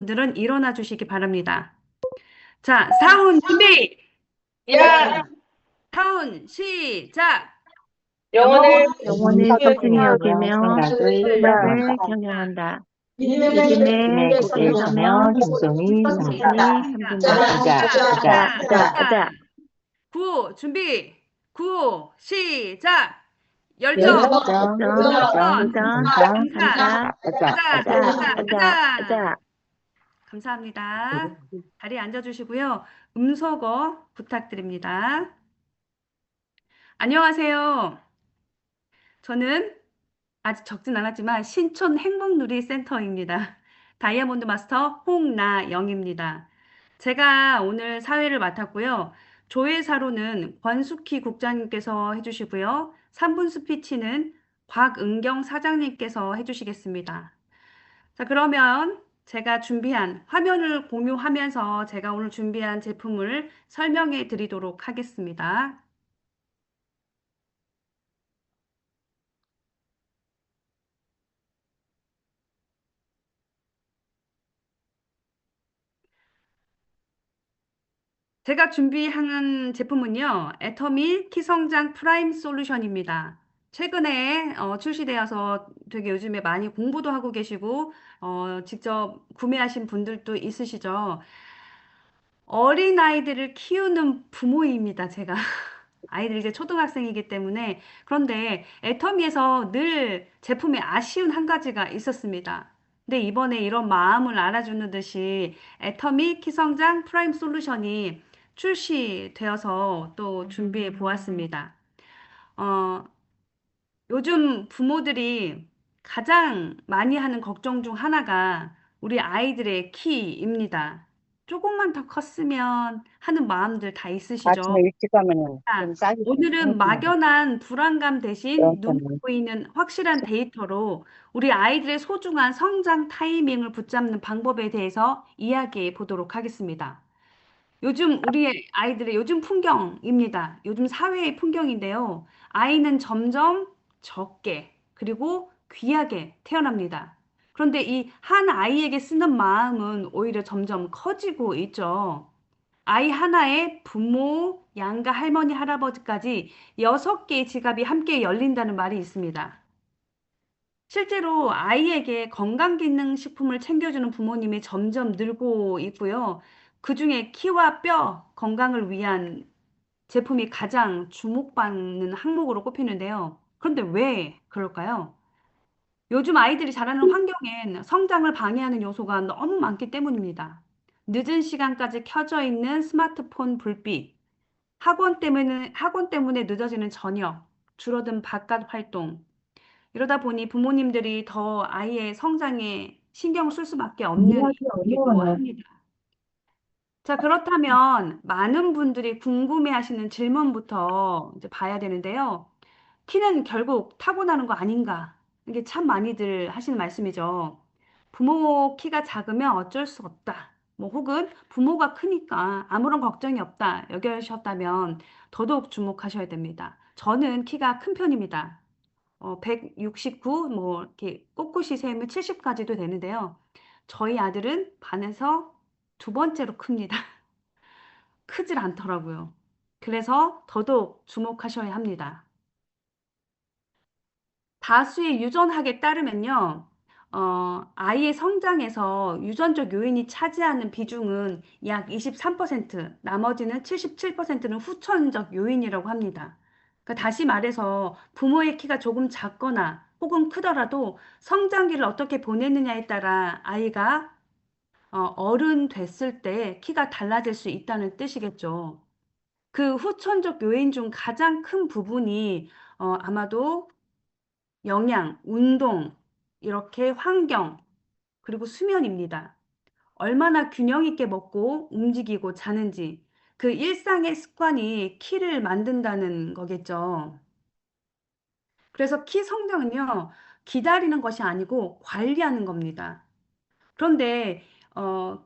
분들은 일어나 주시기 바랍니다. 자, 사운 준비! 야, 사운 시작! 영혼을 영혼을 소중히 소중히 여기며 여기며 생각을 생각을 경영한다. 경영한다. 믿음의 믿음의 고개를 고개를 서며 서며 겸손히 삼는다. 천천히 삼는다. 가자. 가자. 구호 준비! 구호 시작! 열정, 열정, 열정, 도전, 도전, 감상, 감사, 감사, 가자, 가자, 가자, 가자, 가자! 가자. 감사합니다. 자리에 앉아주시고요. 음소거 부탁드립니다. 안녕하세요. 저는 아직 적진 않았지만 신촌 행복누리센터입니다. 다이아몬드 마스터 홍나영입니다. 제가 오늘 사회를 맡았고요. 조회사로는 권숙희 국장님께서 해주시고요. 3분 스피치는 곽은경 사장님께서 해주시겠습니다. 자, 그러면 제가 준비한 화면을 공유하면서 제가 오늘 준비한 제품을 설명해 드리도록 하겠습니다. 제가 준비한 제품은요, 애터미 키성장 프라임 솔루션입니다. 최근에 출시되어서 되게 요즘에 많이 공부도 하고 계시고, 직접 구매하신 분들도 있으시죠. 어린아이들을 키우는 부모입니다, 제가. 아이들 이제 초등학생이기 때문에. 그런데 애터미에서 늘 제품에 아쉬운 한 가지가 있었습니다. 근데 이번에 이런 마음을 알아주는 듯이 애터미 키성장 프라임 솔루션이 출시되어서 또 준비해 보았습니다. 어, 요즘 부모들이 가장 많이 하는 걱정 중 하나가 우리 아이들의 키입니다. 조금만 더 컸으면 하는 마음들 다 아침에 있으시죠? 일찍 가면은 자, 좀 싸게 오늘은 생각나요. 막연한 불안감 대신 눈에 그렇다면 보이는 확실한 데이터로 우리 아이들의 소중한 성장 타이밍을 붙잡는 방법에 대해서 이야기해 보도록 하겠습니다. 요즘 우리 아이들의 요즘 풍경입니다. 요즘 사회의 풍경인데요. 아이는 점점 적게 그리고 귀하게 태어납니다. 그런데 이 한 아이에게 쓰는 마음은 오히려 점점 커지고 있죠. 아이 하나에 부모, 양가, 할머니, 할아버지까지 6개의 지갑이 함께 열린다는 말이 있습니다. 실제로 아이에게 건강기능식품을 챙겨주는 부모님이 점점 늘고 있고요. 그중에 키와 뼈 건강을 위한 제품이 가장 주목받는 항목으로 꼽히는데요. 그런데 왜 그럴까요? 요즘 아이들이 자라는 환경엔 성장을 방해하는 요소가 너무 많기 때문입니다. 늦은 시간까지 켜져 있는 스마트폰 불빛, 학원 때문에 늦어지는 저녁, 줄어든 바깥 활동, 이러다 보니 부모님들이 더 아이의 성장에 신경을 쓸 수밖에 없는 이해하기 이유이기도 어려워요. 합니다. 자, 그렇다면 많은 분들이 궁금해하시는 질문부터 이제 봐야 되는데요. 키는 결국 타고나는 거 아닌가? 이게 참 많이들 하시는 말씀이죠. 부모 키가 작으면 어쩔 수 없다. 뭐 혹은 부모가 크니까 아무런 걱정이 없다. 여겨셨다면 더더욱 주목하셔야 됩니다. 저는 키가 큰 편입니다. 169, 뭐, 이렇게 꼿꼿이 세면 70까지도 되는데요. 저희 아들은 반에서 두 번째로 큽니다. 크질 않더라고요. 그래서 더더욱 주목하셔야 합니다. 다수의 유전학에 따르면요, 아이의 성장에서 유전적 요인이 차지하는 비중은 약 23%, 나머지는 77%는 후천적 요인이라고 합니다. 그러니까 다시 말해서 부모의 키가 조금 작거나 혹은 크더라도 성장기를 어떻게 보내느냐에 따라 아이가 어른 됐을 때 키가 달라질 수 있다는 뜻이겠죠. 그 후천적 요인 중 가장 큰 부분이 아마도 영양, 운동, 이렇게 환경, 그리고 수면입니다. 얼마나 균형 있게 먹고 움직이고 자는지 그 일상의 습관이 키를 만든다는 거겠죠. 그래서 키 성장은요, 기다리는 것이 아니고 관리하는 겁니다. 그런데 어,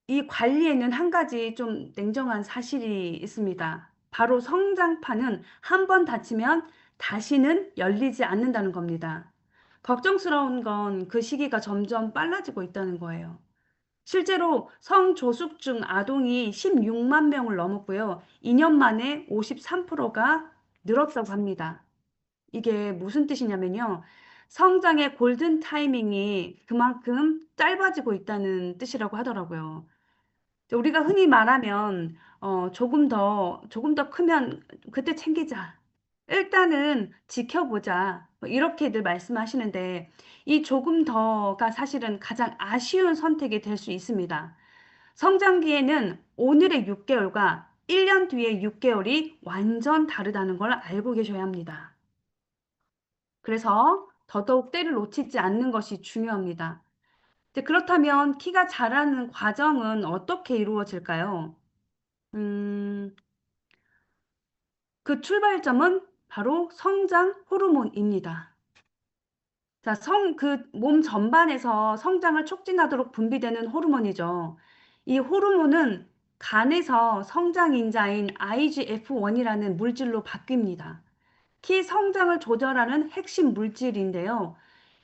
이 관리에는 한 가지 좀 냉정한 사실이 있습니다. 바로 성장판은 한 번 닫히면 다시는 열리지 않는다는 겁니다. 걱정스러운 건 그 시기가 점점 빨라지고 있다는 거예요. 실제로 성조숙중 아동이 16만 명을 넘었고요. 2년 만에 53%가 늘었다고 합니다. 이게 무슨 뜻이냐면요. 성장의 골든 타이밍이 그만큼 짧아지고 있다는 뜻이라고 하더라고요. 우리가 흔히 말하면 조금 더 크면 그때 챙기자. 일단은 지켜보자. 뭐 이렇게들 말씀하시는데 이 조금 더가 사실은 가장 아쉬운 선택이 될 수 있습니다. 성장기에는 오늘의 6개월과 1년 뒤의 6개월이 완전 다르다는 걸 알고 계셔야 합니다. 그래서 더더욱 때를 놓치지 않는 것이 중요합니다. 이제 그렇다면 키가 자라는 과정은 어떻게 이루어질까요? 음, 그 출발점은 바로 성장 호르몬입니다. 자, 몸 전반에서 성장을 촉진하도록 분비되는 호르몬이죠. 이 호르몬은 간에서 성장인자인 IGF-1이라는 물질로 바뀝니다. 키 성장을 조절하는 핵심 물질인데요.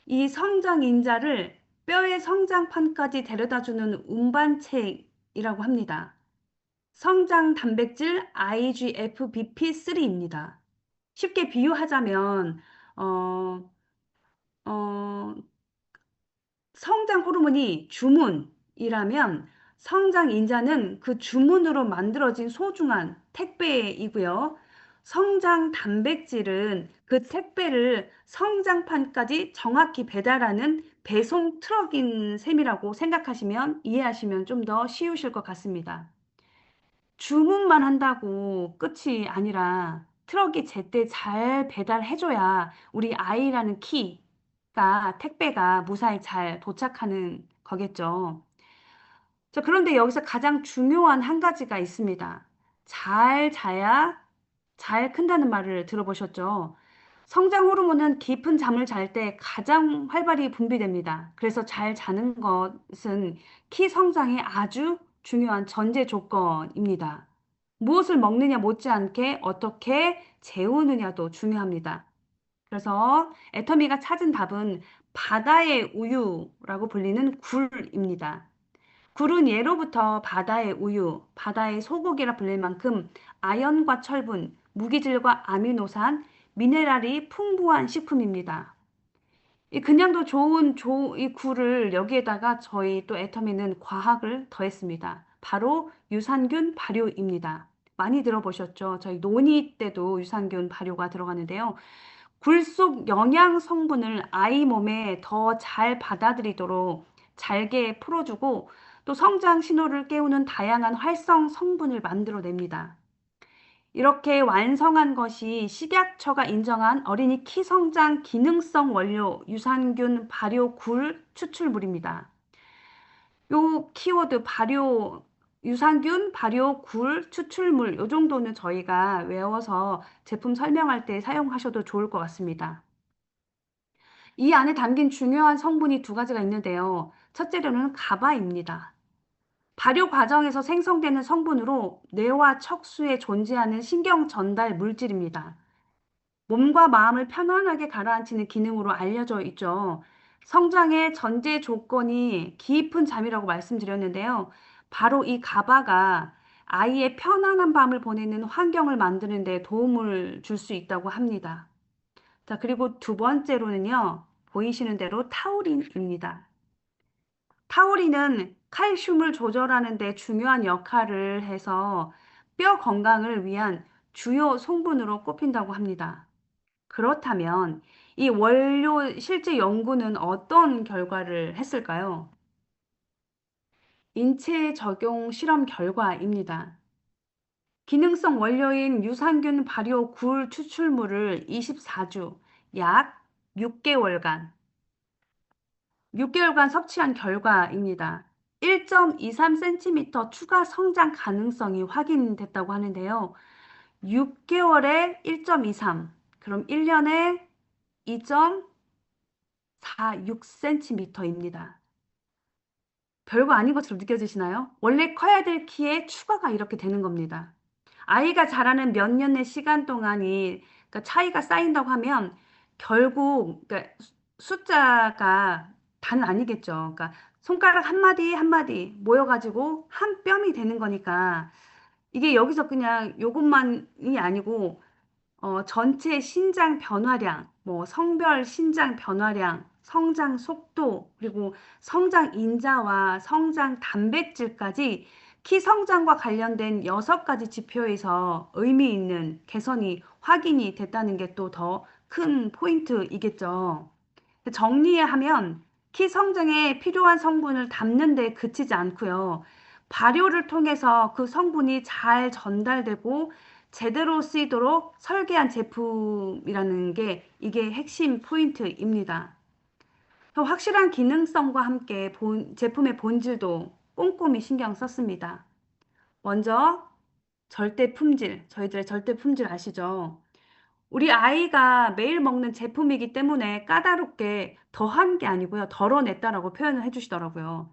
이 성장인자를 뼈의 성장판까지 데려다주는 운반체이라고 합니다. 성장 단백질 IGF-BP3입니다. 쉽게 비유하자면, 어, 어, 성장 호르몬이 주문이라면 성장 인자는 그 주문으로 만들어진 소중한 택배이고요. 성장 단백질은 그 택배를 성장판까지 정확히 배달하는 배송 트럭인 셈이라고 생각하시면 이해하시면 좀 더 쉬우실 것 같습니다. 주문만 한다고 끝이 아니라 트럭이 제때 잘 배달해줘야 우리 아이라는 키가 택배가 무사히 잘 도착하는 거겠죠. 자, 그런데 여기서 가장 중요한 한 가지가 있습니다. 잘 자야 잘 큰다는 말을 들어보셨죠? 성장 호르몬은 깊은 잠을 잘 때 가장 활발히 분비됩니다. 그래서 잘 자는 것은 키 성장에 아주 중요한 전제 조건입니다. 무엇을 먹느냐 못지않게 어떻게 재우느냐도 중요합니다. 그래서 애터미가 찾은 답은 바다의 우유라고 불리는 굴입니다. 굴은 예로부터 바다의 우유, 바다의 소고기라 불릴 만큼 아연과 철분, 무기질과 아미노산, 미네랄이 풍부한 식품입니다. 이 그냥도 좋은 이 굴을 여기에다가 저희 또 애터미는 과학을 더했습니다. 바로 유산균 발효입니다. 많이 들어보셨죠? 저희 논의 때도 유산균 발효가 들어가는데요. 굴 속 영양 성분을 아이 몸에 더 잘 받아들이도록 잘게 풀어주고 또 성장 신호를 깨우는 다양한 활성 성분을 만들어냅니다. 이렇게 완성한 것이 식약처가 인정한 어린이 키 성장 기능성 원료 유산균 발효 굴 추출물입니다. 요 키워드 발효 유산균 발효 굴 추출물 요 정도는 저희가 외워서 제품 설명할 때 사용하셔도 좋을 것 같습니다. 이 안에 담긴 중요한 성분이 두 가지가 있는데요. 첫째로는 가바입니다. 발효 과정에서 생성되는 성분으로 뇌와 척수에 존재하는 신경 전달 물질입니다. 몸과 마음을 편안하게 가라앉히는 기능으로 알려져 있죠. 성장의 전제 조건이 깊은 잠이라고 말씀드렸는데요. 바로 이 가바가 아이의 편안한 밤을 보내는 환경을 만드는 데 도움을 줄 수 있다고 합니다. 자, 그리고 두 번째로는요. 보이시는 대로 타우린입니다. 타우린은 칼슘을 조절하는 데 중요한 역할을 해서 뼈 건강을 위한 주요 성분으로 꼽힌다고 합니다. 그렇다면 이 원료 실제 연구는 어떤 결과를 했을까요? 인체 적용 실험 결과입니다. 기능성 원료인 유산균 발효 굴 추출물을 24주, 약 6개월간, 6개월간 섭취한 결과입니다. 1.23cm 추가 성장 가능성이 확인됐다고 하는데요. 6개월에 1.23, 그럼 1년에 2.46cm입니다. 별거 아닌 것처럼 느껴지시나요? 원래 커야 될 키에 추가가 이렇게 되는 겁니다. 아이가 자라는 몇 년의 시간 동안이 그러니까 차이가 쌓인다고 하면 결국 그러니까 숫자가 다는 아니겠죠. 그러니까 손가락 한 마디 한 마디 모여가지고 한 뼘이 되는 거니까 이게 여기서 그냥 요것만이 아니고 전체 신장 변화량, 뭐 성별 신장 변화량, 성장 속도, 그리고 성장 인자와 성장 단백질까지 키 성장과 관련된 6가지 지표에서 의미 있는 개선이 확인이 됐다는 게 또 더 큰 포인트이겠죠. 정리하면 키 성장에 필요한 성분을 담는 데 그치지 않고요. 발효를 통해서 그 성분이 잘 전달되고 제대로 쓰이도록 설계한 제품이라는 게 이게 핵심 포인트입니다. 확실한 기능성과 함께 제품의 본질도 꼼꼼히 신경 썼습니다. 먼저 절대 품질, 저희들의 절대 품질 아시죠? 우리 아이가 매일 먹는 제품이기 때문에 까다롭게 더한 게 아니고요. 덜어냈다라고 표현을 해주시더라고요.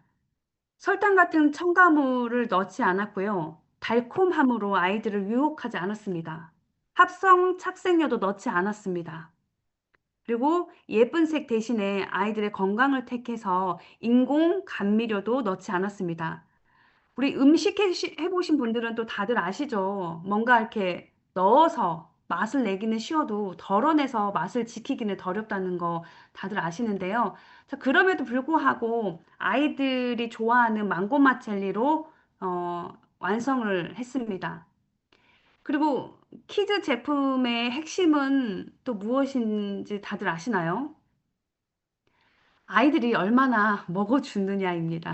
설탕 같은 첨가물을 넣지 않았고요. 달콤함으로 아이들을 유혹하지 않았습니다. 합성 착색료도 넣지 않았습니다. 그리고 예쁜 색 대신에 아이들의 건강을 택해서 인공 감미료도 넣지 않았습니다. 우리 음식 해보신 분들은 또 다들 아시죠? 뭔가 이렇게 넣어서 맛을 내기는 쉬워도 덜어내서 맛을 지키기는 어렵다는 거 다들 아시는데요. 자, 그럼에도 불구하고 아이들이 좋아하는 망고 맛 젤리로 완성을 했습니다. 그리고 키즈 제품의 핵심은 또 무엇인지 다들 아시나요? 아이들이 얼마나 먹어주느냐입니다.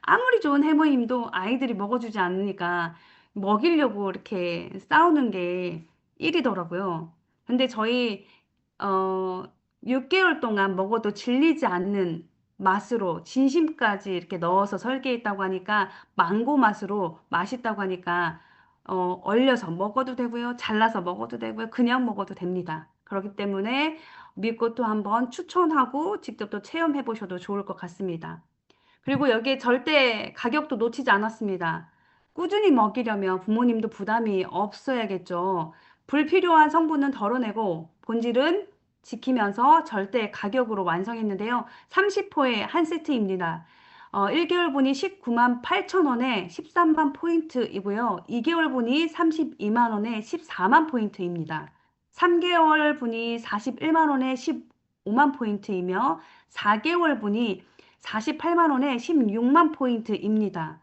아무리 좋은 해모임도 아이들이 먹어주지 않으니까 먹이려고 이렇게 싸우는 게 일이더라고요. 근데 저희, 어, 6개월 동안 먹어도 질리지 않는 맛으로 진심까지 이렇게 넣어서 설계했다고 하니까 망고 맛으로 맛있다고 하니까 얼려서 먹어도 되고요. 잘라서 먹어도 되고요. 그냥 먹어도 됩니다. 그렇기 때문에 믿고 또 한번 추천하고 직접 또 체험해 보셔도 좋을 것 같습니다. 그리고 여기에 절대 가격도 놓치지 않았습니다. 꾸준히 먹이려면 부모님도 부담이 없어야겠죠. 불필요한 성분은 덜어내고 본질은 지키면서 절대 가격으로 완성했는데요. 30호의 한 세트입니다. 1개월 분이 19만 8천 원에 13만 포인트이고요. 2개월 분이 32만 원에 14만 포인트입니다. 3개월 분이 41만 원에 15만 포인트이며 4개월 분이 48만 원에 16만 포인트입니다.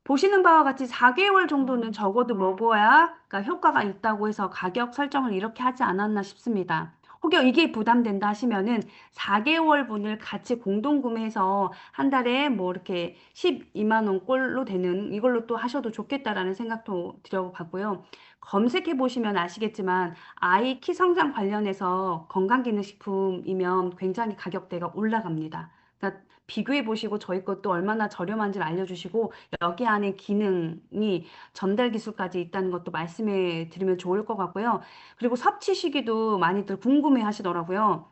보시는 바와 같이 4개월 정도는 적어도 먹어야 그러니까 효과가 있다고 해서 가격 설정을 이렇게 하지 않았나 싶습니다. 혹여 이게 부담된다 하시면은 4개월 분을 같이 공동 구매해서 한 달에 뭐 이렇게 12만 원 꼴로 되는 이걸로 또 하셔도 좋겠다라는 생각도 들어봤고요. 검색해 보시면 아시겠지만 아이 키 성장 관련해서 건강기능식품이면 굉장히 가격대가 올라갑니다. 그러니까 비교해 보시고 저희 것도 얼마나 저렴한지를 알려주시고 여기 안에 기능이 전달 기술까지 있다는 것도 말씀해 드리면 좋을 것 같고요. 그리고 섭취 시기도 많이들 궁금해 하시더라고요.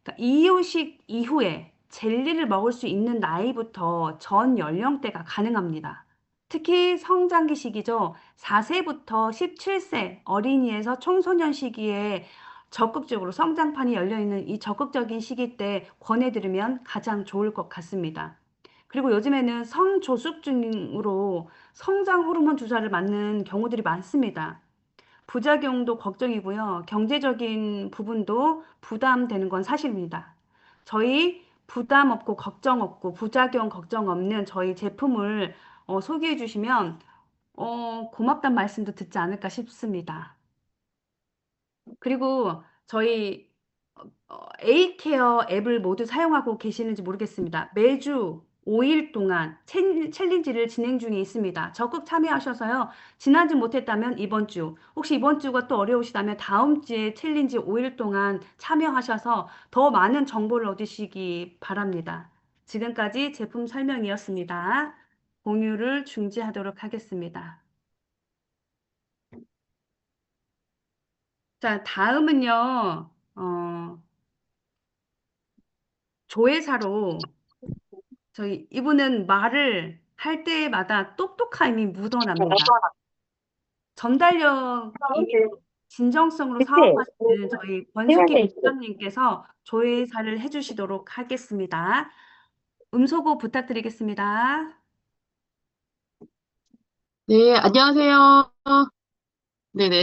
그러니까 이유식 이후에 젤리를 먹을 수 있는 나이부터 전 연령대가 가능합니다. 특히 성장기 시기죠. 4세부터 17세 어린이에서 청소년 시기에 적극적으로 성장판이 열려 있는 이 적극적인 시기 때 권해드리면 가장 좋을 것 같습니다. 그리고 요즘에는 성조숙증으로 성장 호르몬 주사를 맞는 경우들이 많습니다. 부작용도 걱정이고요. 경제적인 부분도 부담되는 건 사실입니다. 저희 부담 없고 걱정 없고 부작용 걱정 없는 저희 제품을 소개해 주시면 고맙단 말씀도 듣지 않을까 싶습니다. 그리고 저희 A케어 앱을 모두 사용하고 계시는지 모르겠습니다. 매주 5일 동안 챌린지를 진행 중에 있습니다. 적극 참여하셔서요. 지난주 못했다면 이번 주, 혹시 이번 주가 또 어려우시다면 다음 주에 챌린지 5일 동안 참여하셔서 더 많은 정보를 얻으시기 바랍니다. 지금까지 제품 설명이었습니다. 공유를 중지하도록 하겠습니다. 자, 다음은요, 조회사로 이분은 말을 할 때마다 똑똑함이 묻어납니다. 전달력이 진정성으로 그치? 사업하시는 저희 권숙희 해외에 있어. 국장님께서 조회사를 해주시도록 하겠습니다. 음소거 부탁드리겠습니다. 네, 안녕하세요. 네네.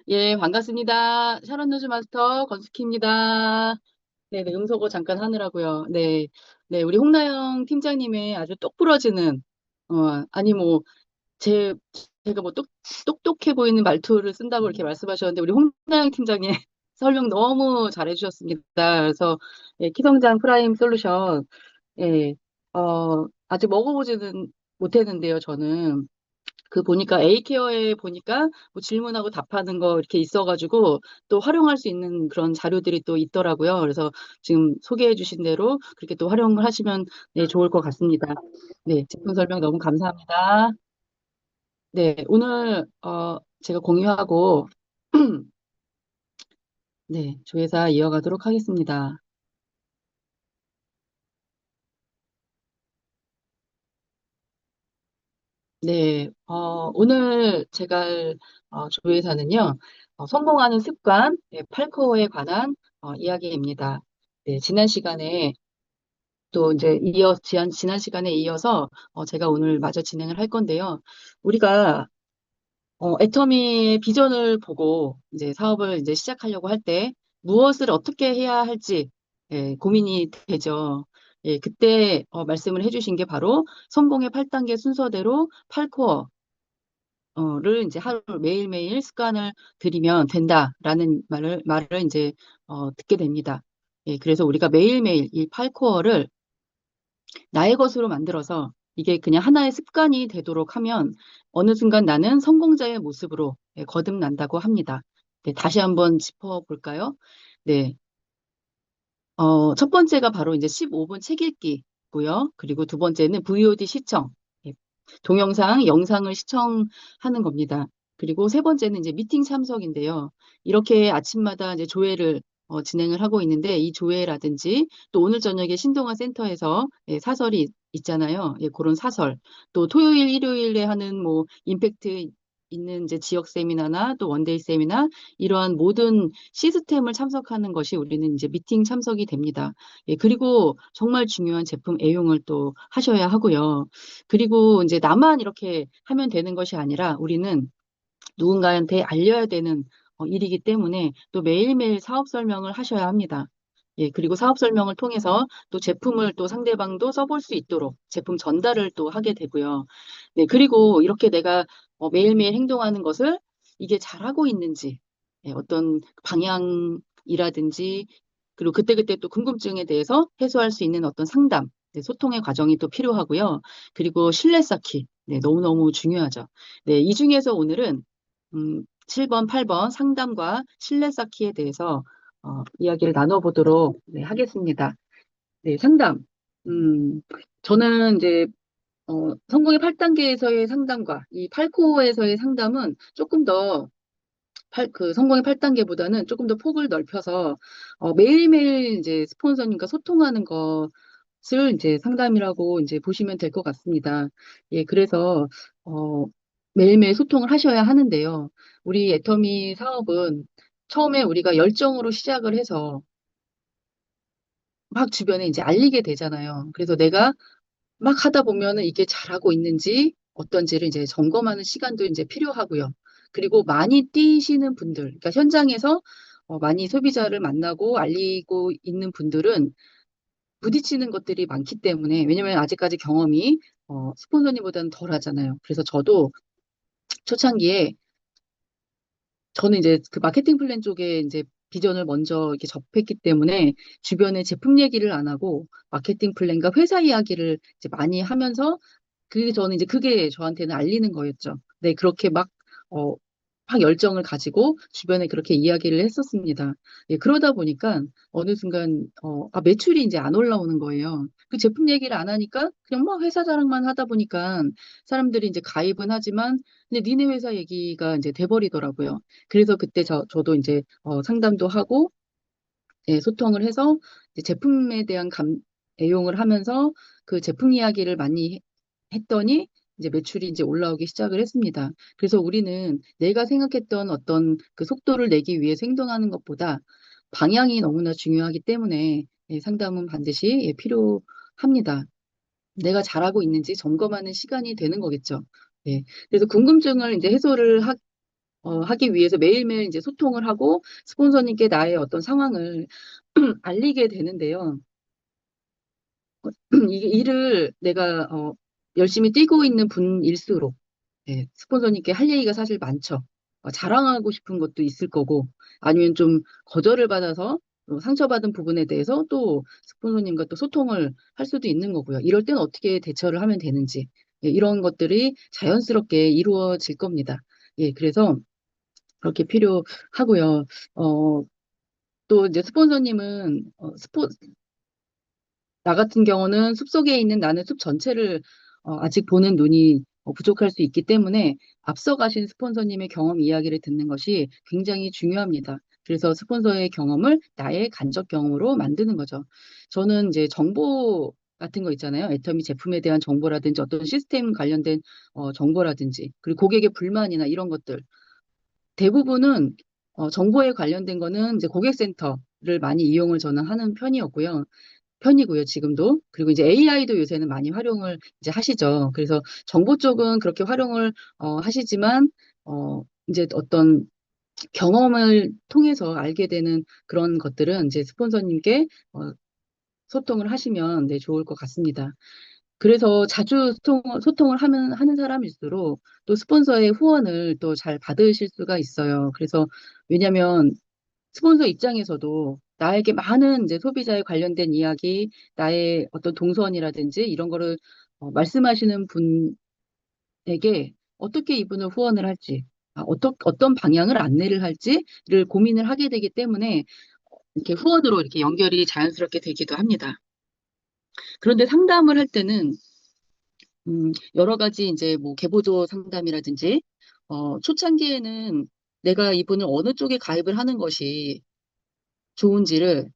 예, 반갑습니다. 샤론 노즈 마스터 건숙희입니다. 네네, 음소거 잠깐 하느라고요. 네. 네, 우리 홍나영 팀장님의 아주 똑부러지는, 아니 뭐, 제, 제가 뭐 똑똑해 보이는 말투를 쓴다고 이렇게 말씀하셨는데, 우리 홍나영 팀장님 설명 너무 잘해주셨습니다. 그래서, 예, 키성장 프라임 솔루션, 예, 아직 먹어보지는 못했는데요, 저는. 그 보니까 A케어에 보니까 뭐 질문하고 답하는 거 이렇게 있어가지고 또 활용할 수 있는 그런 자료들이 또 있더라고요. 그래서 지금 소개해 주신 대로 그렇게 또 활용을 하시면 네, 좋을 것 같습니다. 네, 제품 설명 너무 감사합니다. 네, 오늘 제가 공유하고 네, 조회사 이어가도록 하겠습니다. 네, 오늘 제가 할 조회사는요, 성공하는 습관, 네, 8코어에 관한 이야기입니다. 네, 지난 시간에 또 이제 지난 시간에 이어서 제가 오늘 마저 진행을 할 건데요. 우리가 애터미의 비전을 보고 이제 사업을 이제 시작하려고 할 때 무엇을 어떻게 해야 할지 예, 고민이 되죠. 예, 그때 말씀을 해주신 게 바로 성공의 8단계 순서대로 8코어를 이제 하루 매일매일 습관을 들이면 된다라는 말을 이제 듣게 됩니다. 예, 그래서 우리가 매일매일 이 8코어를 나의 것으로 만들어서 이게 그냥 하나의 습관이 되도록 하면 어느 순간 나는 성공자의 모습으로 거듭난다고 합니다. 네, 다시 한번 짚어볼까요? 네, 첫 번째가 바로 이제 15분 책 읽기고요. 그리고 두 번째는 VOD 시청, 예, 동영상, 영상을 시청하는 겁니다. 그리고 세 번째는 이제 미팅 참석인데요. 이렇게 아침마다 이제 조회를 진행을 하고 있는데 이 조회라든지 또 오늘 저녁에 신동아 센터에서 사설이 있잖아요. 예, 그런 사설. 또 토요일, 일요일에 하는 뭐 임팩트 있는 이제 지역 세미나나 또 원데이 세미나 이러한 모든 시스템을 참석하는 것이 우리는 이제 미팅 참석이 됩니다. 예, 그리고 정말 중요한 제품 애용을 또 하셔야 하고요. 그리고 이제 나만 이렇게 하면 되는 것이 아니라 우리는 누군가한테 알려야 되는 일이기 때문에 또 매일매일 사업 설명을 하셔야 합니다. 예, 그리고 사업 설명을 통해서 또 제품을 또 상대방도 써볼 수 있도록 제품 전달을 또 하게 되고요. 네, 그리고 이렇게 내가 매일매일 행동하는 것을 이게 잘하고 있는지, 예, 어떤 방향이라든지, 그리고 그때그때 또 궁금증에 대해서 해소할 수 있는 어떤 상담, 네, 소통의 과정이 또 필요하고요. 그리고 신뢰 쌓기, 네, 너무너무 중요하죠. 네, 이 중에서 오늘은 7번, 8번 상담과 신뢰 쌓기에 대해서 이야기를 나눠보도록 네, 하겠습니다. 네, 상담. 음, 저는 이제 성공의 8단계에서의 상담과 이 8코어에서의 상담은 조금 더 그 성공의 8단계보다는 조금 더 폭을 넓혀서 매일매일 이제 스폰서님과 소통하는 것을 이제 상담이라고 이제 보시면 될 것 같습니다. 예, 그래서 어, 매일매일 소통을 하셔야 하는데요. 우리 애터미 사업은 처음에 우리가 열정으로 시작을 해서 막 주변에 이제 알리게 되잖아요. 그래서 내가 막 하다 보면은 이게 잘하고 있는지 어떤지를 이제 점검하는 시간도 이제 필요하고요. 그리고 많이 뛰시는 분들, 그러니까 현장에서 많이 소비자를 만나고 알리고 있는 분들은 부딪히는 것들이 많기 때문에, 왜냐면 아직까지 경험이 스폰서님보다는 덜 하잖아요. 그래서 저도 초창기에 저는 이제 그 마케팅 플랜 쪽에 이제 비전을 먼저 이렇게 접했기 때문에 주변에 제품 얘기를 안 하고 마케팅 플랜과 회사 이야기를 이제 많이 하면서 저는 이제 그게 저한테는 알리는 거였죠. 네, 그렇게 어, 막 열정을 가지고 주변에 그렇게 이야기를 했었습니다. 예, 그러다 보니까 어느 순간, 매출이 이제 안 올라오는 거예요. 그 제품 얘기를 안 하니까 그냥 막 회사 자랑만 하다 보니까 사람들이 이제 가입은 하지만 근데 니네 회사 얘기가 이제 돼버리더라고요. 그래서 그때 저도 이제 상담도 하고 예, 소통을 해서 이제 제품에 대한 애용을 하면서 그 제품 이야기를 많이 했더니 이제 매출이 이제 올라오기 시작을 했습니다. 그래서 우리는 내가 생각했던 어떤 그 속도를 내기 위해서 행동하는 것보다 방향이 너무나 중요하기 때문에 예, 상담은 반드시 예, 합니다. 내가 잘하고 있는지 점검하는 시간이 되는 거겠죠. 예. 그래서 궁금증을 이제 하기 위해서 매일매일 이제 소통을 하고 스폰서님께 나의 어떤 상황을 알리게 되는데요. 이게 일을 내가 열심히 뛰고 있는 분일수록 예, 스폰서님께 할 얘기가 사실 많죠. 자랑하고 싶은 것도 있을 거고, 아니면 좀 거절을 받아서 상처받은 부분에 대해서 또 스폰서님과 또 소통을 할 수도 있는 거고요. 이럴 때는 어떻게 대처를 하면 되는지, 예, 이런 것들이 자연스럽게 이루어질 겁니다. 예, 그래서 그렇게 필요하고요. 어, 또 이제 스폰서님은 나 같은 경우는 숲속에 있는 나는 숲 전체를 아직 보는 눈이 부족할 수 있기 때문에 앞서가신 스폰서님의 경험 이야기를 듣는 것이 굉장히 중요합니다. 그래서 스폰서의 경험을 나의 간접 경험으로 만드는 거죠. 저는 이제 정보 같은 거 있잖아요. 애터미 제품에 대한 정보라든지 어떤 시스템 관련된 정보라든지 그리고 고객의 불만이나 이런 것들 대부분은 정보에 관련된 거는 이제 고객센터를 많이 이용을 저는 하는 편이고요, 지금도. 그리고 이제 AI도 요새는 많이 활용을 이제 하시죠. 그래서 정보 쪽은 그렇게 활용을 하시지만, 이제 어떤 경험을 통해서 알게 되는 그런 것들은 이제 스폰서님께 소통을 하시면 네, 좋을 것 같습니다. 그래서 자주 소통을 하는 사람일수록 또 스폰서의 후원을 또 잘 받으실 수가 있어요. 그래서 왜냐면 스폰서 입장에서도 나에게 많은 이제 소비자에 관련된 이야기, 나의 어떤 동선이라든지 이런 거를 말씀하시는 분에게 어떻게 이분을 후원을 할지, 어떤 방향을 안내를 할지를 고민을 하게 되기 때문에 이렇게 후원으로 이렇게 연결이 자연스럽게 되기도 합니다. 그런데 상담을 할 때는 여러 가지 이제 뭐 계보조 상담이라든지 초창기에는 내가 이분을 어느 쪽에 가입을 하는 것이 좋은지를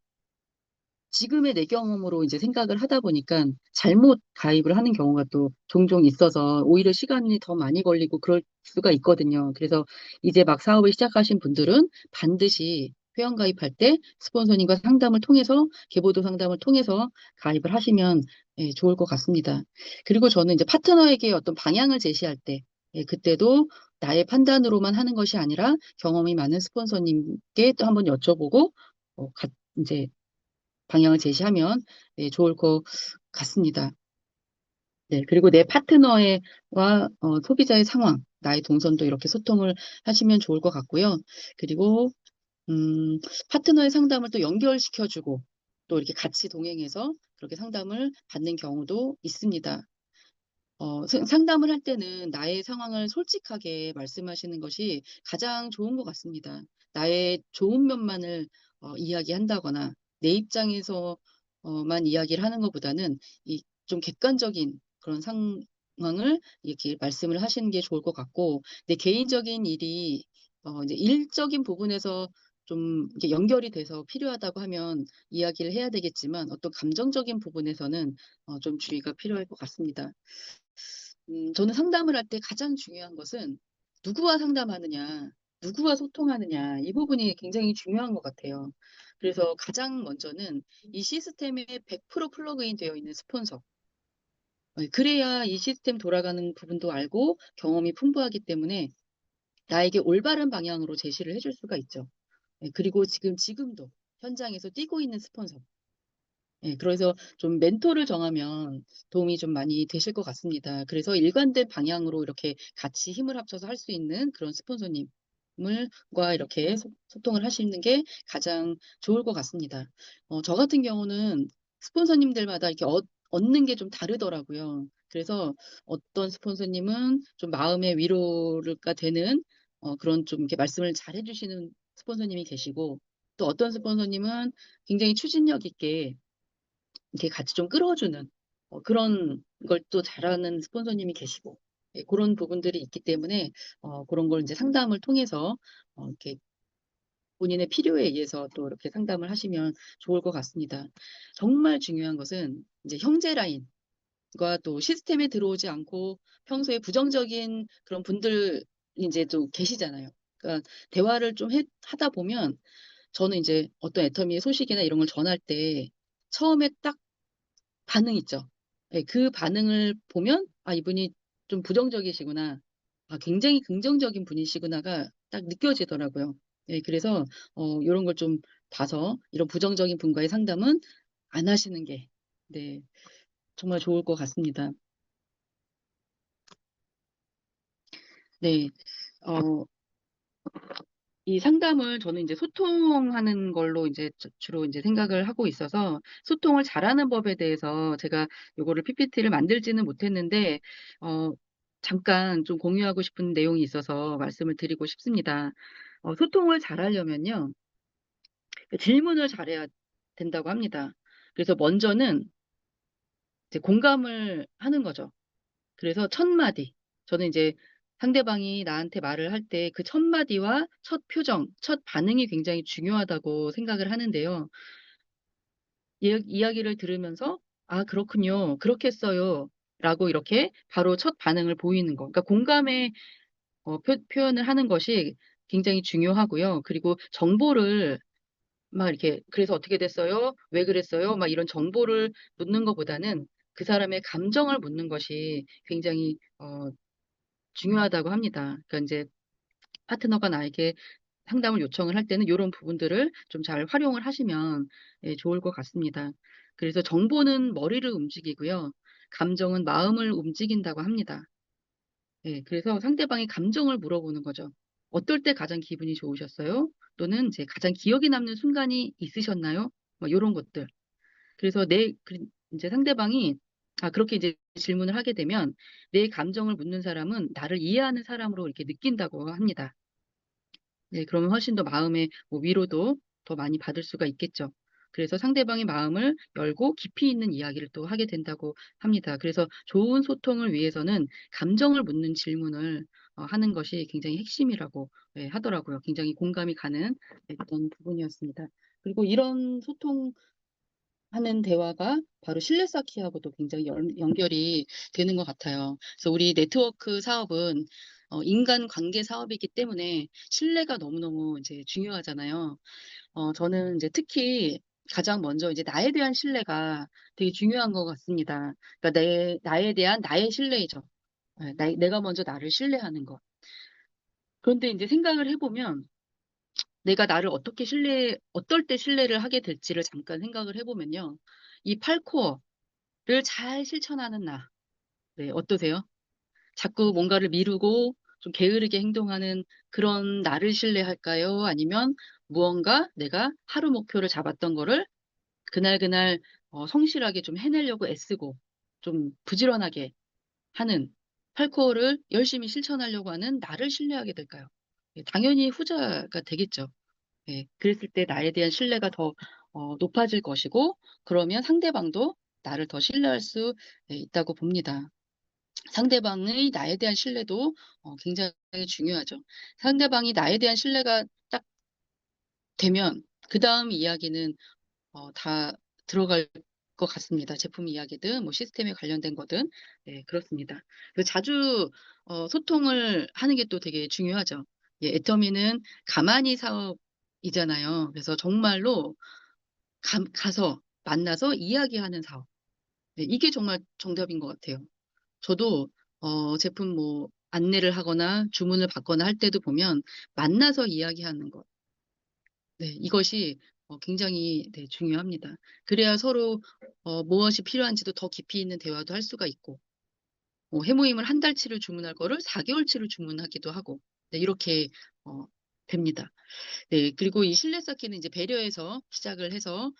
지금의 내 경험으로 이제 생각을 하다 보니까 잘못 가입을 하는 경우가 또 종종 있어서 오히려 시간이 더 많이 걸리고 그럴 수가 있거든요. 그래서 이제 막 사업을 시작하신 분들은 반드시 회원 가입할 때 스폰서님과 상담을 통해서 계보도 상담을 통해서 가입을 하시면 예, 좋을 것 같습니다. 그리고 저는 이제 파트너에게 어떤 방향을 제시할 때 예, 그때도 나의 판단으로만 하는 것이 아니라 경험이 많은 스폰서님께 또 한번 여쭤보고 이제 방향을 제시하면 네, 좋을 것 같습니다. 네, 그리고 내 파트너와 소비자의 상황, 나의 동선도 이렇게 소통을 하시면 좋을 것 같고요. 그리고 파트너의 상담을 또 연결시켜주고 또 이렇게 같이 동행해서 그렇게 상담을 받는 경우도 있습니다. 상담을 할 때는 나의 상황을 솔직하게 말씀하시는 것이 가장 좋은 것 같습니다. 나의 좋은 면만을 이야기한다거나 내 입장에서만 이야기를 하는 것보다는 좀 객관적인 그런 상황을 이렇게 말씀을 하시는 게 좋을 것 같고 내 개인적인 일이 이제 일적인 부분에서 좀 이렇게 연결이 돼서 필요하다고 하면 이야기를 해야 되겠지만 어떤 감정적인 부분에서는 좀 주의가 필요할 것 같습니다. 저는 상담을 할 때 가장 중요한 것은 누구와 상담하느냐, 누구와 소통하느냐, 이 부분이 굉장히 중요한 것 같아요. 그래서 가장 먼저는 이 시스템에 100% 플러그인 되어 있는 스폰서. 그래야 이 시스템 돌아가는 부분도 알고 경험이 풍부하기 때문에 나에게 올바른 방향으로 제시를 해줄 수가 있죠. 그리고 지금도 현장에서 뛰고 있는 스폰서. 그래서 좀 멘토를 정하면 도움이 좀 많이 되실 것 같습니다. 그래서 일관된 방향으로 이렇게 같이 힘을 합쳐서 할 수 있는 그런 스폰서님과 이렇게 소통을 하시는 게 가장 좋을 것 같습니다. 저 같은 경우는 스폰서님들마다 이렇게 얻는 게 좀 다르더라고요. 그래서 어떤 스폰서님은 좀 마음의 위로가 되는 그런 좀 이렇게 말씀을 잘 해주시는 스폰서님이 계시고 또 어떤 스폰서님은 굉장히 추진력 있게 이렇게 같이 좀 끌어주는 그런 걸 또 잘하는 스폰서님이 계시고 예, 그런 부분들이 있기 때문에 그런 걸 이제 상담을 통해서 이렇게 본인의 필요에 의해서 또 이렇게 상담을 하시면 좋을 것 같습니다. 정말 중요한 것은 이제 형제 라인과 또 시스템에 들어오지 않고 평소에 부정적인 그런 분들 이제 또 계시잖아요. 그러니까 대화를 좀 하다 보면 저는 이제 어떤 애터미의 소식이나 이런 걸 전할 때 처음에 딱 반응 있죠. 예, 그 반응을 보면 아, 이분이 좀 부정적이시구나. 아, 굉장히 긍정적인 분이시구나가 딱 느껴지더라고요. 예, 그래서 이런 걸 좀 봐서 이런 부정적인 분과의 상담은 안 하시는 게 네, 정말 좋을 것 같습니다. 네. 어, 이 상담을 저는 이제 소통하는 걸로 이제 주로 이제 생각을 하고 있어서 소통을 잘하는 법에 대해서 제가 요거를 PPT를 만들지는 못했는데, 어, 잠깐 좀 공유하고 싶은 내용이 있어서 말씀을 드리고 싶습니다. 소통을 잘하려면요, 질문을 잘해야 된다고 합니다. 그래서 먼저는 이제 공감을 하는 거죠. 그래서 첫 마디. 저는 이제 상대방이 나한테 말을 할 때 그 첫 마디와 첫 표정, 첫 반응이 굉장히 중요하다고 생각을 하는데요. 이야기를 들으면서, 아, 그렇군요. 그렇겠어요. 라고 이렇게 바로 첫 반응을 보이는 거. 그러니까 공감의 표현을 하는 것이 굉장히 중요하고요. 그리고 정보를 막 이렇게, 그래서 어떻게 됐어요? 왜 그랬어요? 막 이런 정보를 묻는 것보다는 그 사람의 감정을 묻는 것이 굉장히 중요하다고 합니다. 그러니까 이제 파트너가 나에게 상담을 요청을 할 때는 이런 부분들을 좀 잘 활용을 하시면 예, 좋을 것 같습니다. 그래서 정보는 머리를 움직이고요. 감정은 마음을 움직인다고 합니다. 예, 그래서 상대방의 감정을 물어보는 거죠. 어떨 때 가장 기분이 좋으셨어요? 또는 이제 가장 기억에 남는 순간이 있으셨나요? 뭐 이런 것들. 그래서 이제 상대방이 그렇게 이제 질문을 하게 되면 내 감정을 묻는 사람은 나를 이해하는 사람으로 이렇게 느낀다고 합니다. 네, 그러면 훨씬 더 마음의 뭐 위로도 더 많이 받을 수가 있겠죠. 그래서 상대방의 마음을 열고 깊이 있는 이야기를 또 하게 된다고 합니다. 그래서 좋은 소통을 위해서는 감정을 묻는 질문을 하는 것이 굉장히 핵심이라고 예, 하더라고요. 굉장히 공감이 가는 네, 그런 부분이었습니다. 그리고 이런 소통하는 대화가 바로 신뢰 쌓기하고도 굉장히 연결이 되는 것 같아요. 그래서 우리 네트워크 사업은 인간 관계 사업이기 때문에 신뢰가 너무너무 이제 중요하잖아요. 저는 이제 특히 가장 먼저 이제 나에 대한 신뢰가 되게 중요한 것 같습니다. 그러니까 나에 대한 나의 신뢰이죠. 예, 내가 먼저 나를 신뢰하는 것. 그런데 이제 생각을 해보면 내가 나를 어떨 때 신뢰를 하게 될지를 잠깐 생각을 해보면요. 이 8코어를 잘 실천하는 나. 네, 어떠세요? 자꾸 뭔가를 미루고 좀 게으르게 행동하는 그런 나를 신뢰할까요? 아니면 무언가 내가 하루 목표를 잡았던 거를 그날그날 성실하게 좀 해내려고 애쓰고 좀 부지런하게 하는 8코어를 열심히 실천하려고 하는 나를 신뢰하게 될까요? 예, 당연히 후자가 되겠죠. 예, 그랬을 때 나에 대한 신뢰가 더 높아질 것이고 그러면 상대방도 나를 더 신뢰할 수 예, 있다고 봅니다. 상대방의 나에 대한 신뢰도 굉장히 중요하죠. 상대방이 나에 대한 신뢰가 딱 되면 그 다음 이야기는 다 들어갈 것 같습니다. 제품 이야기든 뭐 시스템에 관련된 거든 네, 그렇습니다. 그리고 자주 소통을 하는 게 또 되게 중요하죠. 예, 애터미는 가만히 사업이잖아요. 그래서 정말로 가서 만나서 이야기하는 사업. 네, 이게 정말 정답인 것 같아요. 저도 제품 뭐 안내를 하거나 주문을 받거나 할 때도 보면 만나서 이야기하는 것. 네, 이것이 굉장히 네, 중요합니다. 그래야 서로 무엇이 필요한지도 더 깊이 있는 대화도 할 수가 있고, 해모임을 한 달치를 주문할 거를 4개월치를 주문하기도 하고, 네, 이렇게 됩니다. 네, 그리고 이 신뢰 쌓기는 이제 배려해서 시작을 해서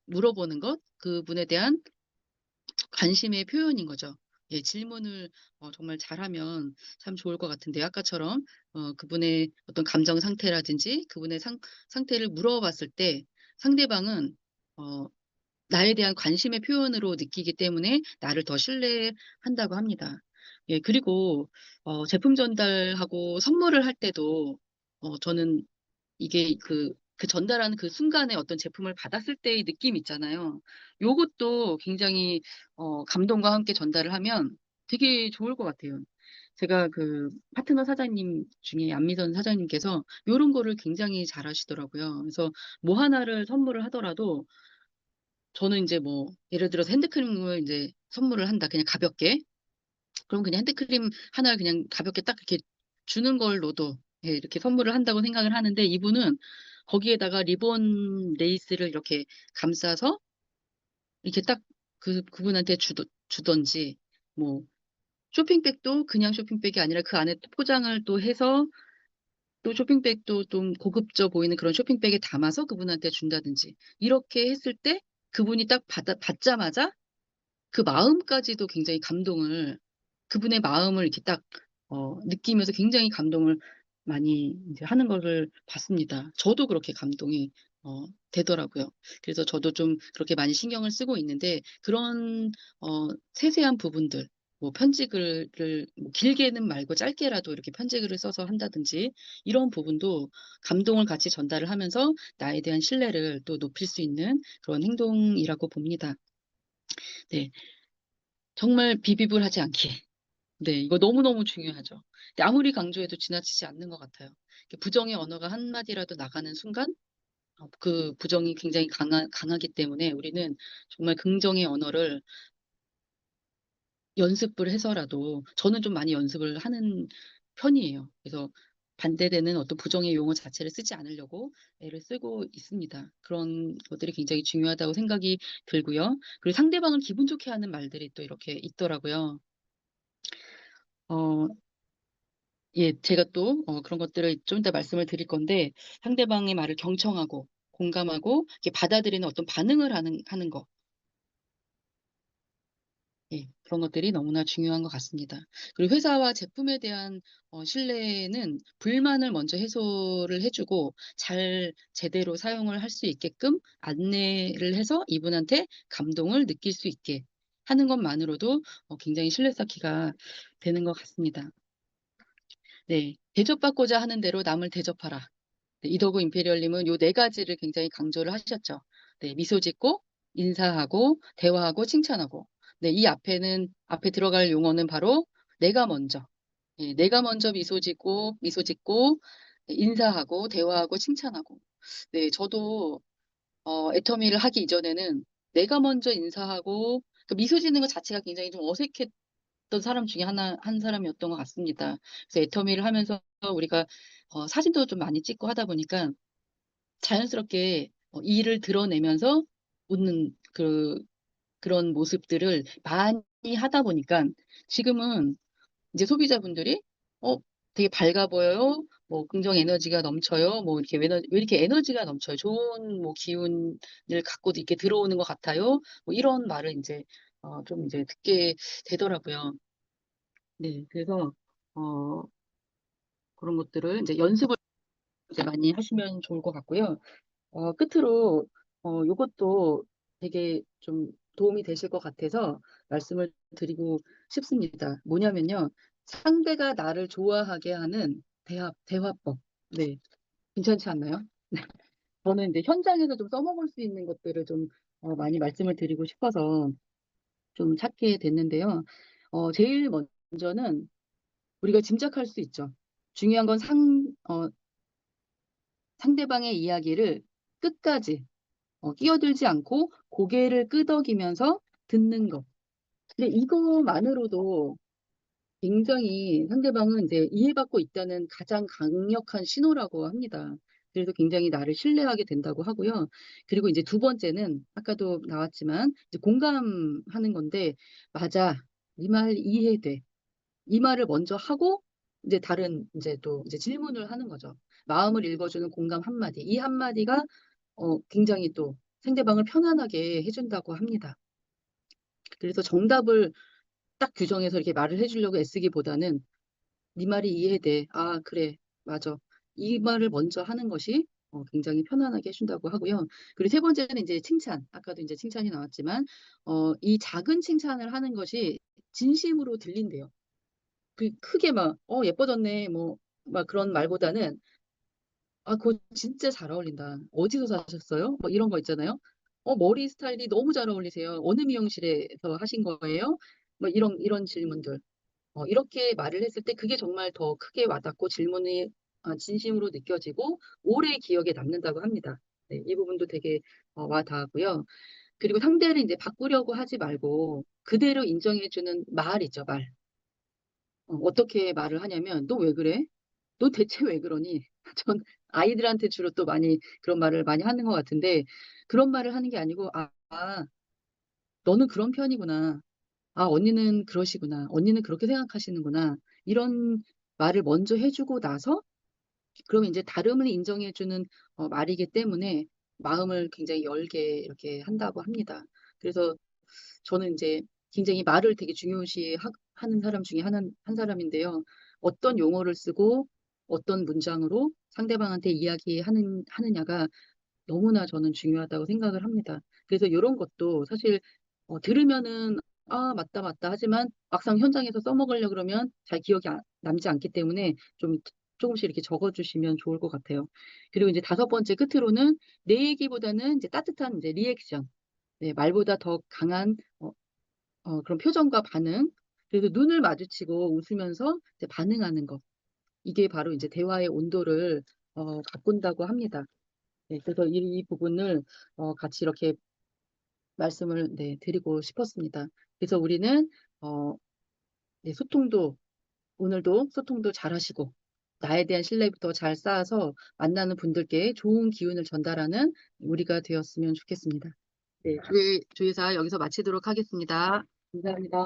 물어보는 것, 그분에 대한 관심의 표현인 거죠. 예, 질문을 정말 잘하면 참 좋을 것 같은데 아까처럼 그분의 어떤 감정 상태라든지 그분의 상태를 물어봤을 때 상대방은 어, 나에 대한 관심의 표현으로 느끼기 때문에 나를 더 신뢰한다고 합니다. 예, 그리고 제품 전달하고 선물을 할 때도 저는 이게 그 전달하는 그 순간에 어떤 제품을 받았을 때의 느낌 있잖아요. 요것도 굉장히 감동과 함께 전달을 하면 되게 좋을 것 같아요. 제가 그 파트너 사장님 중에 안미선 사장님께서 요런 거를 굉장히 잘하시더라고요. 그래서 뭐 하나를 선물을 하더라도 저는 이제 뭐 예를 들어서 핸드크림을 이제 선물을 한다. 그냥 가볍게. 그럼 그냥 핸드크림 하나를 그냥 가볍게 딱 이렇게 주는 걸로도 예, 이렇게 선물을 한다고 생각을 하는데 이분은 거기에다가 리본 레이스를 이렇게 감싸서 이렇게 딱 그분한테 주던지 뭐 쇼핑백도 그냥 쇼핑백이 아니라 그 안에 또 포장을 또 해서 또 쇼핑백도 좀 고급져 보이는 그런 쇼핑백에 담아서 그분한테 준다든지 이렇게 했을 때 그분이 딱 받자마자 그 마음까지도 굉장히 감동을 그분의 마음을 이렇게 딱 느끼면서 굉장히 감동을 많이 이제 하는 것을 봤습니다. 저도 그렇게 감동이 되더라고요. 그래서 저도 좀 그렇게 많이 신경을 쓰고 있는데 그런 세세한 부분들 뭐 편지글을 뭐 길게는 말고 짧게라도 이렇게 편지글을 써서 한다든지 이런 부분도 감동을 같이 전달을 하면서 나에 대한 신뢰를 또 높일 수 있는 그런 행동이라고 봅니다. 네, 정말 비비불하지 않게. 네, 이거 너무너무 중요하죠. 근데 아무리 강조해도 지나치지 않는 것 같아요. 부정의 언어가 한마디라도 나가는 순간, 그 부정이 굉장히 강하기 때문에 우리는 정말 긍정의 언어를 연습을 해서라도, 저는 좀 많이 연습을 하는 편이에요. 그래서 반대되는 어떤 부정의 용어 자체를 쓰지 않으려고 애를 쓰고 있습니다. 그런 것들이 굉장히 중요하다고 생각이 들고요. 그리고 상대방을 기분 좋게 하는 말들이 또 이렇게 있더라고요. 어, 예, 제가 또 그런 것들을 좀 이따 말씀을 드릴 건데 상대방의 말을 경청하고 공감하고 이렇게 받아들이는 어떤 반응을 하는 거, 예, 그런 것들이 너무나 중요한 것 같습니다. 그리고 회사와 제품에 대한 신뢰는 불만을 먼저 해소를 해주고 잘 제대로 사용을 할 수 있게끔 안내를 해서 이분한테 감동을 느낄 수 있게 하는 것만으로도 굉장히 신뢰 쌓기가 되는 것 같습니다. 네, 대접받고자 하는 대로 남을 대접하라. 네, 이더구 임페리얼님은 요 네 가지를 굉장히 강조를 하셨죠. 네, 미소 짓고, 인사하고, 대화하고, 칭찬하고. 네, 이 앞에 들어갈 용어는 바로 내가 먼저. 예, 내가 먼저 미소 짓고, 인사하고, 대화하고, 칭찬하고. 네, 저도, 애터미를 하기 이전에는 내가 먼저 인사하고, 그 미소 짓는 것 자체가 굉장히 좀 어색했던 사람 중에 한 사람이었던 것 같습니다. 그래서 애터미를 하면서 우리가 사진도 좀 많이 찍고 하다 보니까 자연스럽게 이를 드러내면서 웃는 그런 모습들을 많이 하다 보니까 지금은 이제 소비자분들이 어, 되게 밝아 보여요. 뭐 긍정 에너지가 넘쳐요. 뭐 이렇게 왜 이렇게 에너지가 넘쳐요. 좋은 뭐 기운을 갖고 이렇게 들어오는 것 같아요. 뭐 이런 말을 이제 좀 이제 듣게 되더라고요. 네, 그래서 어, 그런 것들을 이제 연습을 이제 많이 하시면 좋을 것 같고요. 끝으로, 요것도 되게 좀 도움이 되실 것 같아서 말씀을 드리고 싶습니다. 뭐냐면요. 상대가 나를 좋아하게 하는 대화법. 네. 괜찮지 않나요? 저는 이제 현장에서 좀 써먹을 수 있는 것들을 좀 많이 말씀을 드리고 싶어서 좀 찾게 됐는데요. 제일 먼저는 우리가 짐작할 수 있죠. 중요한 건 상대방의 이야기를 끝까지 끼어들지 않고 고개를 끄덕이면서 듣는 것. 근데 이거만으로도 굉장히 상대방은 이제 이해받고 있다는 가장 강력한 신호라고 합니다. 그래서 굉장히 나를 신뢰하게 된다고 하고요. 그리고 이제 두 번째는 아까도 나왔지만 이제 공감하는 건데, 맞아. 네 말 이해돼. 이 말을 먼저 하고 이제 다른 이제 또 이제 질문을 하는 거죠. 마음을 읽어주는 공감 한마디. 이 한마디가 굉장히 또 상대방을 편안하게 해준다고 합니다. 그래서 정답을 딱 규정해서 이렇게 말을 해주려고 애쓰기보다는 네 말이 이해돼. 아, 그래. 맞아. 이 말을 먼저 하는 것이 굉장히 편안하게 해준다고 하고요. 그리고 세 번째는 이제 칭찬. 아까도 이제 칭찬이 나왔지만, 이 작은 칭찬을 하는 것이 진심으로 들린대요. 그 크게 막, 예뻐졌네. 뭐, 막 그런 말보다는 아, 그거 진짜 잘 어울린다. 어디서 사셨어요? 뭐 이런 거 있잖아요. 머리 스타일이 너무 잘 어울리세요. 어느 미용실에서 하신 거예요? 뭐 이런 질문들. 이렇게 말을 했을 때 그게 정말 더 크게 와닿고 질문이 진심으로 느껴지고 오래 기억에 남는다고 합니다. 네, 이 부분도 되게 와닿고요. 그리고 상대를 이제 바꾸려고 하지 말고 그대로 인정해주는 말 있죠, 말. 어떻게 말을 하냐면, 너 왜 그래? 너 대체 왜 그러니? 전 아이들한테 주로 또 많이 그런 말을 많이 하는 것 같은데, 그런 말을 하는 게 아니고, 너는 그런 편이구나. 언니는 그러시구나. 언니는 그렇게 생각하시는구나. 이런 말을 먼저 해주고 나서, 그러면 이제 다름을 인정해주는 말이기 때문에 마음을 굉장히 열게 이렇게 한다고 합니다. 그래서 저는 이제 굉장히 말을 되게 중요시 하는 사람 중에 한 사람인데요. 어떤 용어를 쓰고 어떤 문장으로 상대방한테 하느냐가 너무나 저는 중요하다고 생각을 합니다. 그래서 이런 것도 사실 들으면은 맞다 맞다 하지만 막상 현장에서 써먹으려 그러면 잘 기억이 남지 않기 때문에 좀 조금씩 이렇게 적어주시면 좋을 것 같아요. 그리고 이제 다섯 번째 끝으로는 내 얘기보다는 이제 따뜻한 이제 리액션. 네, 말보다 더 강한 그런 표정과 반응. 그래서 눈을 마주치고 웃으면서 이제 반응하는 것. 이게 바로 이제 대화의 온도를 바꾼다고 합니다. 네, 그래서 이 부분을 같이 이렇게 말씀을 네, 드리고 싶었습니다. 그래서 우리는 어, 네, 오늘도 소통도 잘 하시고 나에 대한 신뢰부터 잘 쌓아서 만나는 분들께 좋은 기운을 전달하는 우리가 되었으면 좋겠습니다. 네, 조회사 여기서 마치도록 하겠습니다. 감사합니다.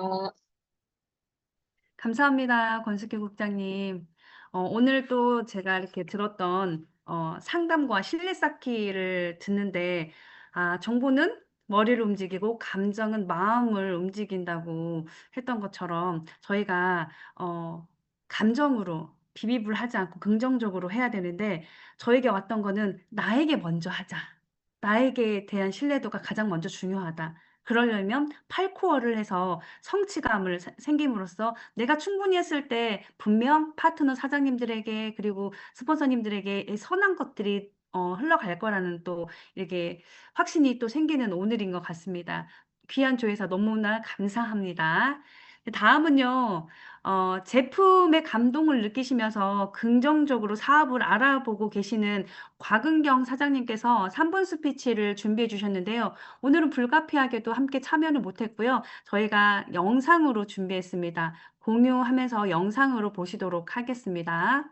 감사합니다, 권숙희 국장님. 오늘 또 제가 이렇게 들었던 상담과 신뢰 쌓기를 듣는데, 정보는 머리를 움직이고 감정은 마음을 움직인다고 했던 것처럼 저희가 감정으로 비비불하지 않고 긍정적으로 해야 되는데, 저에게 왔던 거는 나에게 먼저 하자. 나에게 대한 신뢰도가 가장 먼저 중요하다. 그러려면 8코어를 해서 성취감을 생김으로써 내가 충분히 했을 때 분명 파트너 사장님들에게 그리고 스폰서님들에게 이 선한 것들이 흘러갈 거라는 또 이렇게 확신이 또 생기는 오늘인 것 같습니다. 귀한 조회사 너무나 감사합니다. 다음은요, 제품의 감동을 느끼시면서 긍정적으로 사업을 알아보고 계시는 곽은경 사장님께서 3분 스피치를 준비해 주셨는데요. 오늘은 불가피하게도 함께 참여를 못했고요. 저희가 영상으로 준비했습니다. 공유하면서 영상으로 보시도록 하겠습니다.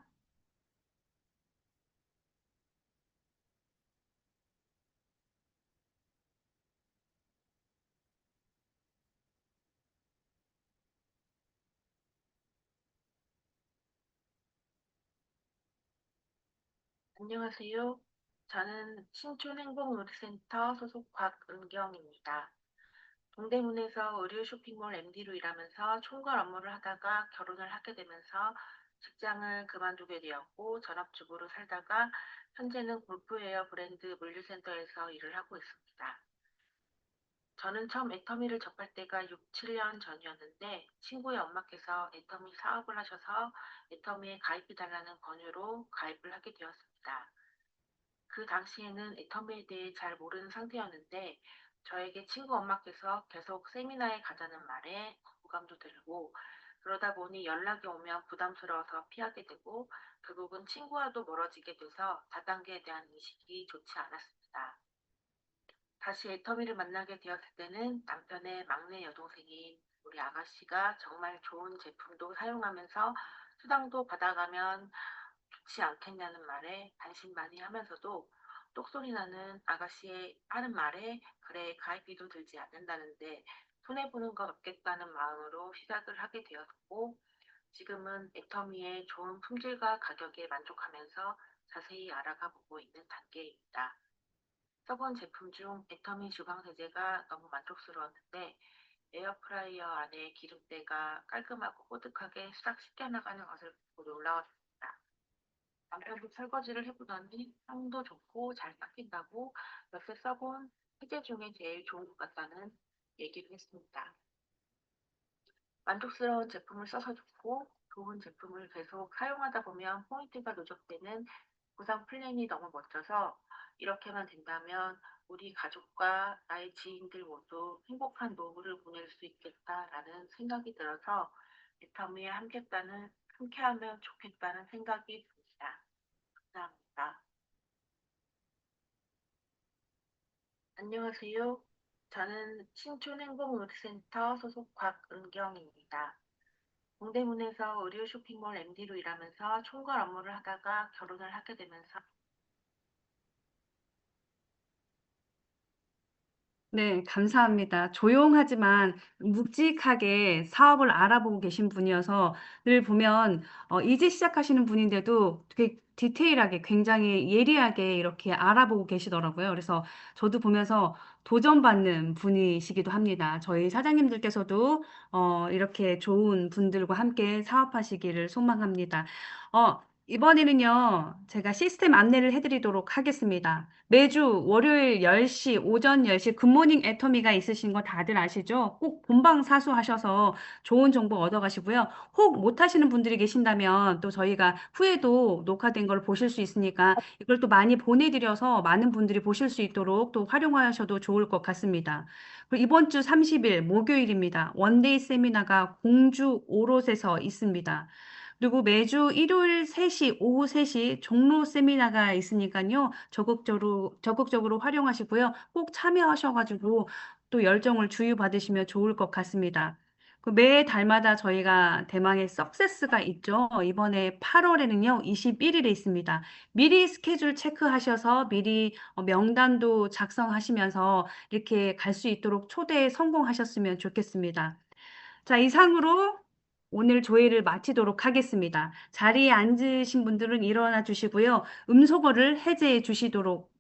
안녕하세요. 저는 신촌행복놀이센터 소속 곽은경입니다. 동대문에서 의류 쇼핑몰 MD로 일하면서 총괄 업무를 하다가 결혼을 하게 되면서 직장을 그만두게 되었고 전업주부로 살다가 현재는 골프웨어 브랜드 물류센터에서 일을 하고 있습니다. 저는 처음 애터미를 접할 때가 6, 7년 전이었는데 친구의 엄마께서 애터미 사업을 하셔서 애터미에 가입해달라는 권유로 가입을 하게 되었습니다. 그 당시에는 애터미에 대해 잘 모르는 상태였는데 저에게 친구 엄마께서 계속 세미나에 가자는 말에 거부감도 들고 그러다 보니 연락이 오면 부담스러워서 피하게 되고 결국은 친구와도 멀어지게 돼서 다단계에 대한 인식이 좋지 않았습니다. 다시 애터미를 만나게 되었을 때는 남편의 막내 여동생인 우리 아가씨가 정말 좋은 제품도 사용하면서 수당도 받아가면 좋지 않겠냐는 말에 반신반의하면서도 똑소리 나는 아가씨의 하는 말에 그래 가입비도 들지 않는다는데 손해보는 것 없겠다는 마음으로 시작을 하게 되었고 지금은 애터미의 좋은 품질과 가격에 만족하면서 자세히 알아가 보고 있는 단계입니다. 써본 제품 중 애터미 주방 세제가 너무 만족스러웠는데 에어프라이어 안에 기름때가 깔끔하고 뽀득하게 싹 씻겨나가는 것을 보고 놀라웠습니다. 남편도 설거지를 해보더니 향도 좋고 잘 닦인다고 몇세 써본 세제 중에 제일 좋은 것 같다는 얘기를 했습니다. 만족스러운 제품을 써서 좋고 좋은 제품을 계속 사용하다 보면 포인트가 누적되는 보상 플랜이 너무 멋져서 이렇게만 된다면 우리 가족과 나의 지인들 모두 행복한 노후를 보낼 수 있겠다라는 생각이 들어서 애터미에 함께하면 좋겠다는 생각이 듭니다. 감사합니다. 안녕하세요. 저는 신촌행복의료센터 소속 곽은경입니다. 동대문에서 의류 쇼핑몰 MD로 일하면서 총괄 업무를 하다가 결혼을 하게 되면서 네, 감사합니다. 조용하지만 묵직하게 사업을 알아보고 계신 분이어서 늘 보면 이제 시작하시는 분인데도 되게 디테일하게 굉장히 예리하게 이렇게 알아보고 계시더라고요. 그래서 저도 보면서 도전받는 분이시기도 합니다. 저희 사장님들께서도 이렇게 좋은 분들과 함께 사업하시기를 소망합니다. 이번에는요, 제가 시스템 안내를 해드리도록 하겠습니다. 매주 월요일 10시, 오전 10시 굿모닝 애터미가 있으신 거 다들 아시죠? 꼭 본방사수하셔서 좋은 정보 얻어가시고요. 혹 못하시는 분들이 계신다면 또 저희가 후에도 녹화된 걸 보실 수 있으니까 이걸 또 많이 보내드려서 많은 분들이 보실 수 있도록 또 활용하셔도 좋을 것 같습니다. 그리고 이번 주 30일 목요일입니다. 원데이 세미나가 공주 오롯에서 있습니다. 그리고 매주 일요일 3시, 오후 3시 종로 세미나가 있으니까요. 적극적으로 활용하시고요. 꼭 참여하셔가지고 또 열정을 주유받으시면 좋을 것 같습니다. 매 달마다 저희가 대망의 석세스가 있죠. 이번에 8월에는요, 21일에 있습니다. 미리 스케줄 체크하셔서 미리 명단도 작성하시면서 이렇게 갈 수 있도록 초대에 성공하셨으면 좋겠습니다. 자, 이상으로 오늘 조회를 마치도록 하겠습니다. 자리에 앉으신 분들은 일어나 주시고요. 음소거를 해제해 주시도록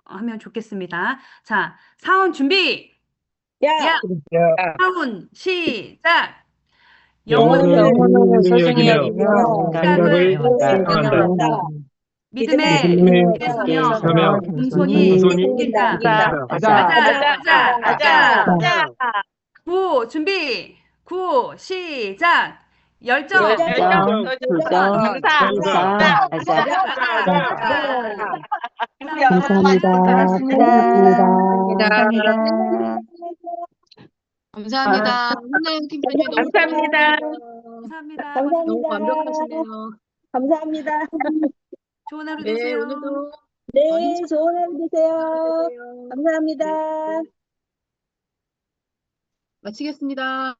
하면 좋겠습니다. 자, 사원 준비! 야, 야, 사원 시작! 영혼을 영혼을 영혼을 소중히 소중히 여기며 여기며 생각을 생각을 생각을 사랑한다. 사랑한다. 사랑한다. 믿음의 믿음의 길에 길에 서며 서며 공손히 공손히 이긴다. 이긴다. 가자, 가자. 가자, 가자! 가자. 구호 준비! 구호 시작! 열정! 열정, 도전! 도전, 감사, 가자. 가자! 감사합니다. 고맙습니다. 감사합니다. 감사합니다. 훈훈 팀장님 너무 감사합니다. 감사합니다. 너무 완벽하시네요. 감사합니다. 좋은 하루 네, 되세요. 오늘도 네, 좋은 하루 되세요. 감사합니다. 마치겠습니다.